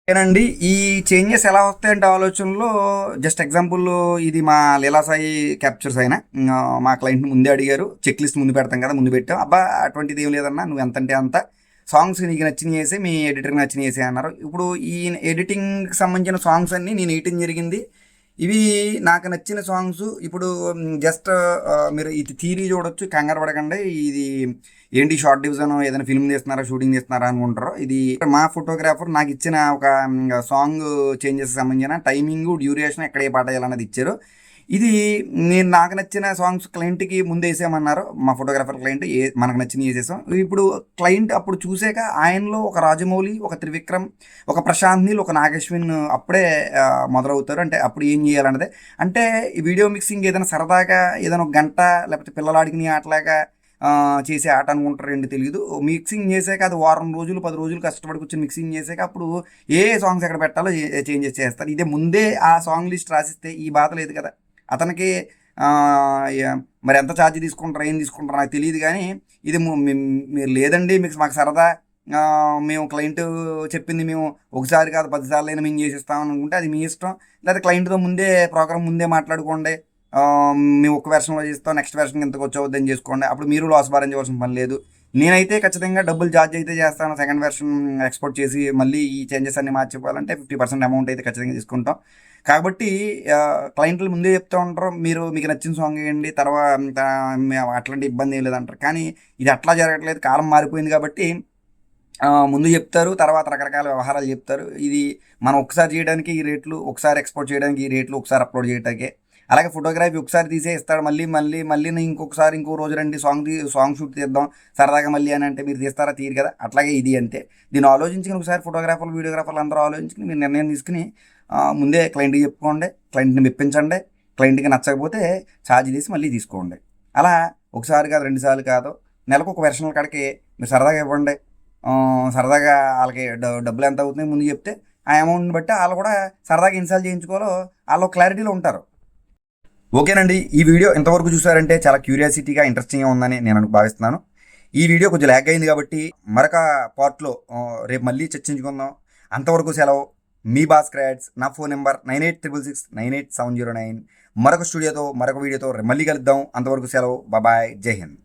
ఏనండి ఈ చేంజెస్ ఎలా వస్తాయంటే ఆలోచనలో జస్ట్ ఎగ్జాంపుల్ ఇది మా లీలా సాయి క్యాప్చర్స్ అయినా మా క్లయింట్ ముందే అడిగారు. చెక్ లిస్ట్ ముందు పెడతాం కదా, ముందు పెట్టాం. అబ్బా అటువంటిది ఏం లేదన్నా, నువ్వు ఎంత అంటే అంత సాంగ్స్ నీకు నచ్చినవి వేసే, మీ ఎడిటర్కి నచ్చినవి వేసే అన్నారు. ఇప్పుడు ఈ ఎడిటింగ్కి సంబంధించిన సాంగ్స్ అన్నీ నేను వేయటం జరిగింది. ఇవి నాకు నచ్చిన సాంగ్స్. ఇప్పుడు జస్ట్ మీరు ఇది థీరీ చూడొచ్చు, కంగారు పడకండి. ఇది ఏంటి షార్ట్ డివిజన్, ఏదైనా ఫిల్మ్ తీస్తున్నారా, షూటింగ్ తీస్తున్నారా అనుకుంటారు. ఇది మా ఫోటోగ్రాఫర్ నాకు ఇచ్చిన ఒక సాంగ్ చేంజెస్ సంబంధించిన టైమింగ్, డ్యూరేషన్, ఎక్కడ ఏ పాట చేయాలన్నది ఇచ్చారు. ఇది నేను నాకు నచ్చిన సాంగ్స్ క్లయింట్కి ముందు వేసేయమన్నారు. మా ఫోటోగ్రాఫర్ క్లయింట్ మనకు నచ్చిన వేసేసాం. ఇప్పుడు క్లయింట్ అప్పుడు చూసాక ఆయనలో ఒక రాజమౌళి, ఒక త్రివిక్రమ్, ఒక ప్రశాంత్ నీల్, ఒక నాగేశ్విన్ అప్పుడే మొదలవుతారు. అంటే అప్పుడు ఏం చేయాలన్నదే. అంటే ఈ వీడియో మిక్సింగ్ ఏదైనా సరదాగా ఏదైనా ఒక గంట లేకపోతే పిల్లలు ఆడికి ఆటలాగా చేసే ఆట అనుకుంటారు ఏంటి తెలియదు. మిక్సింగ్ చేసాక అది వారం రోజులు 10 రోజులు కష్టపడి కూర్చొని మిక్సింగ్ చేసాక అప్పుడు ఏ సాంగ్స్ ఎక్కడ పెట్టాలో చేంజెస్ చేస్తారు. ఇదే ముందే ఆ సాంగ్ లిస్ట్ రాసిస్తే ఈ బాధ లేదు కదా అతనికి. మరి ఎంత ఛార్జ్ తీసుకుంటారు, ఏం తీసుకుంటారు నాకు తెలియదు. కానీ ఇది మీరు లేదండి మీకు మాకు సరదా, మేము క్లయింట్ చెప్పింది మేము ఒకసారి కాదు 10 సార్లు అయినా మేము చేసిస్తామని అనుకుంటే అది మీ ఇష్టం. లేదా క్లయింట్తో ముందే ప్రోగ్రామ్ ముందే మాట్లాడుకోండి. మేము ఒక వెర్షన్లో చేస్తాం, నెక్స్ట్ వెర్షన్ ఎంతకు వచ్చవద్దని చేసుకోండి. అప్పుడు మీరు లాస్ భరించవలసిన పని లేదు. నేనైతే ఖచ్చితంగా డబ్బులు ఛార్జ్ అయితే చేస్తాను. సెకండ్ వెర్షన్ ఎక్స్పోర్ట్ చేసి మళ్ళీ ఈ చేంజెస్ అన్ని మార్చిపోవాలంటే 50% అమౌంట్ అయితే ఖచ్చితంగా తీసుకుంటాం. కాబట్టి క్లయింట్లు ముందే చెప్తూ ఉంటారు, మీకు నచ్చిన సాంగ్ వేయండి, తర్వాత అట్లాంటి ఇబ్బంది ఏం లేదంటారు. కానీ ఇది అట్లా జరగట్లేదు. కాలం మారిపోయింది కాబట్టి ముందు చెప్తారు, తర్వాత రకరకాల వ్యవహారాలు చెప్తారు. ఇది మనం ఒకసారి చేయడానికి ఈ రేట్లు, ఒకసారి ఎక్స్పోర్ట్ చేయడానికి ఈ రేట్లు, ఒకసారి అప్లోడ్ చేయడానికే. అలాగే ఫోటోగ్రఫీ ఒకసారి తీసే ఇస్తాడు, మళ్ళీ ఇంకొకసారి ఇంకో రోజు రండి సాంగ్ షూట్ తీద్దాం సరదాగా మళ్ళీ అని అంటే మీరు తీస్తారా? తీరు కదా. అట్లాగే ఇది అంతే. దీన్ని ఆలోచించుకుని ఒకసారి ఫోటోగ్రాఫర్లు, వీడియోగ్రాఫర్లు అందరూ ఆలోచించుకుని మీరు నిర్ణయం తీసుకుని ముందే క్లయింట్కి చెప్పుకోండి, క్లయింట్ని మెప్పించండి. క్లయింట్కి నచ్చకపోతే ఛార్జ్ తీసి మళ్ళీ తీసుకోండి. అలా ఒకసారి కాదు, 2 సార్లు కాదు, నెలకు ఒక వెర్షన్ల కాడికి మీరు సరదాగా ఇవ్వండి. సరదాగా వాళ్ళకి డబ్బులు ఎంత అవుతుంది ముందు చెప్తే ఆ అమౌంట్ని బట్టి వాళ్ళు కూడా సరదాగా ఇన్స్టాల్ చేయించుకోవాలో వాళ్ళు క్లారిటీలో ఉంటారు. ఓకేనండి, ఈ వీడియో ఇంతవరకు చూసారంటే చాలా క్యూరియాసిటీగా, ఇంట్రెస్టింగ్గా ఉందని నేను భావిస్తున్నాను. ఈ వీడియో కొంచెం ల్యాగ్ అయింది కాబట్టి మరొక పార్ట్లో రేపు మళ్ళీ చర్చించుకుందాం. అంతవరకు సెలవు. మీ భాస్కర్ యాడ్స్. నా ఫోన్ నెంబర్ 9866698709. మరొక స్టూడియోతో, మరొక వీడియోతో మళ్ళీ కలుద్దాం. అంతవరకు సెలవు. బాయ్. జై హింద్.